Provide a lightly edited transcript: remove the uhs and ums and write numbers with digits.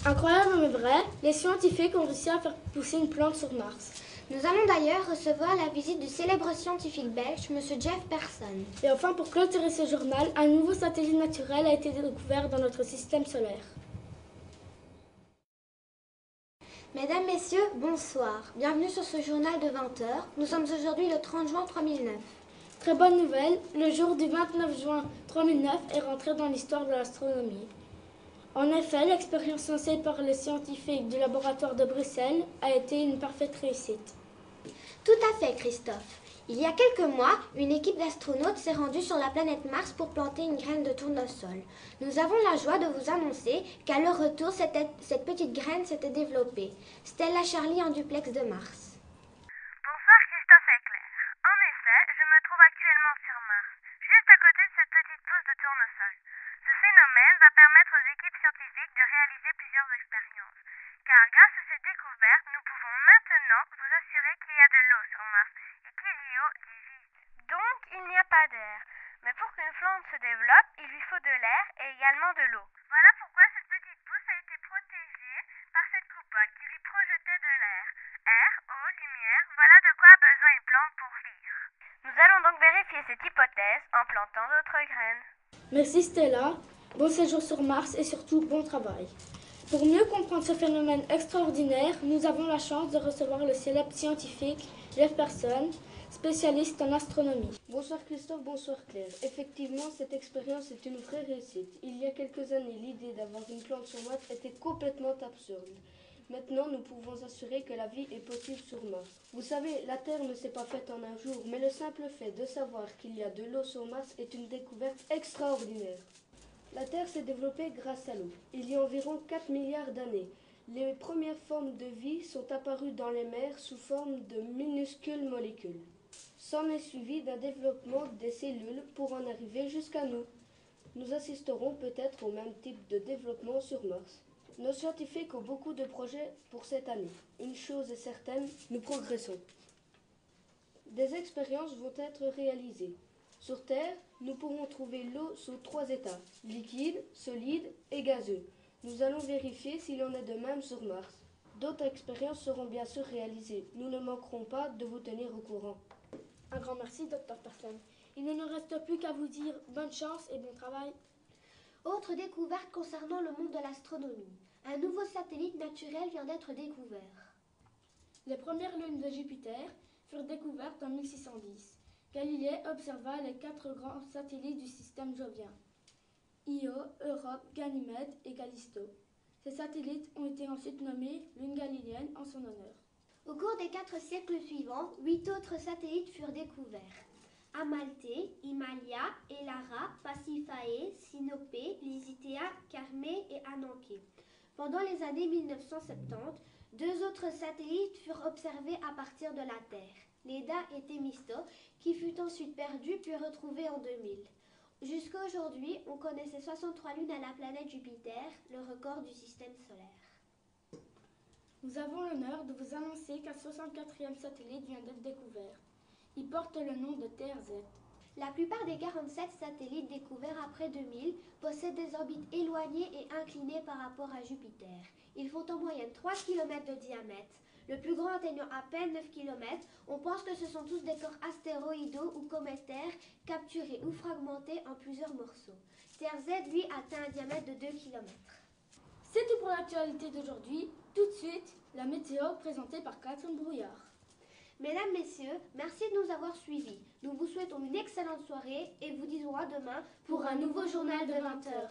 Incroyable mais vrai, les scientifiques ont réussi à faire pousser une plante sur Mars. Nous allons d'ailleurs recevoir la visite du célèbre scientifique belge, M. Jeff Persson. Et enfin, pour clôturer ce journal, un nouveau satellite naturel a été découvert dans notre système solaire. Mesdames, Messieurs, bonsoir. Bienvenue sur ce journal de 20h. Nous sommes aujourd'hui le 30 juin 3009. Très bonne nouvelle, le jour du 29 juin 3009 est rentré dans l'histoire de l'astronomie. En effet, l'expérience lancée par les scientifiques du laboratoire de Bruxelles a été une parfaite réussite. Tout à fait, Christophe. Il y a quelques mois, une équipe d'astronautes s'est rendue sur la planète Mars pour planter une graine de tournesol. Nous avons la joie de vous annoncer qu'à leur retour, cette petite graine s'était développée. Stella Charlie en duplex de Mars. Bonsoir Christophe et Claire. En effet, je me trouve actuellement sur Mars, juste à côté de cette petite pousse de tournesol. Ce phénomène va permettre aux équipes scientifiques de réaliser plusieurs expériences. Car grâce à cette découverte, nous pouvons maintenant vous assurer qu'il y a de l'eau sur Mars. Et qui dit eau dit vie. Donc, il n'y a pas d'air. Mais pour qu'une plante se développe, il lui faut de l'air et également de l'eau. Voilà pourquoi cette petite pousse a été protégée par cette coupole qui lui projetait de l'air. Air, eau, lumière, voilà de quoi a besoin une plante pour vivre. Nous allons donc vérifier cette hypothèse en plantant d'autres graines. Merci Stella, bon séjour sur Mars et surtout bon travail. Pour mieux comprendre ce phénomène extraordinaire, nous avons la chance de recevoir le célèbre scientifique Jeff Persson, spécialiste en astronomie. Bonsoir Christophe, bonsoir Claire. Effectivement, cette expérience est une vraie réussite. Il y a quelques années, l'idée d'avoir une plante sur Mars était complètement absurde. Maintenant, nous pouvons assurer que la vie est possible sur Mars. Vous savez, la Terre ne s'est pas faite en un jour, mais le simple fait de savoir qu'il y a de l'eau sur Mars est une découverte extraordinaire. La Terre s'est développée grâce à l'eau. Il y a environ 4 milliards d'années. Les premières formes de vie sont apparues dans les mers sous forme de minuscules molécules. S'en est suivi d'un développement des cellules pour en arriver jusqu'à nous. Nous assisterons peut-être au même type de développement sur Mars. Nos scientifiques ont beaucoup de projets pour cette année. Une chose est certaine, nous progressons. Des expériences vont être réalisées. Sur Terre, nous pourrons trouver l'eau sous 3 états, liquide, solide et gazeux. Nous allons vérifier s'il en est de même sur Mars. D'autres expériences seront bien sûr réalisées. Nous ne manquerons pas de vous tenir au courant. Un grand merci, Dr Persson. Il ne nous reste plus qu'à vous dire bonne chance et bon travail. Autre découverte concernant le monde de l'astronomie. Un nouveau satellite naturel vient d'être découvert. Les premières lunes de Jupiter furent découvertes en 1610. Galilée observa les 4 grands satellites du système jovien, Io, Europe, Ganymède et Callisto. Ces satellites ont été ensuite nommés lunes galiléennes en son honneur. Au cours des 4 siècles suivants, 8 autres satellites furent découverts. Amalthée, Himalaya, Elara, Pasiphae, Sinope, Lisitea, Carmé et Ananké. Pendant les années 1970, 2 autres satellites furent observés à partir de la Terre, Leda et Thémisto, qui fut ensuite perdu puis retrouvé en 2000. Jusqu'à aujourd'hui, on connaissait 63 lunes à la planète Jupiter, le record du système solaire. Nous avons l'honneur de vous annoncer qu'un 64e satellite vient d'être découvert. Il porte le nom de TRZ. La plupart des 47 satellites découverts après 2000 possèdent des orbites éloignées et inclinées par rapport à Jupiter. Ils font en moyenne 3 km de diamètre, le plus grand atteignant à peine 9 km. On pense que ce sont tous des corps astéroïdaux ou cométaires capturés ou fragmentés en plusieurs morceaux. TRZ, lui, atteint un diamètre de 2 km. C'est tout pour l'actualité d'aujourd'hui. Tout de suite, la météo présentée par Catherine Brouillard. Mesdames, Messieurs, merci de nous avoir suivis. Nous vous souhaitons une excellente soirée et vous disons à demain pour un nouveau journal de 20h.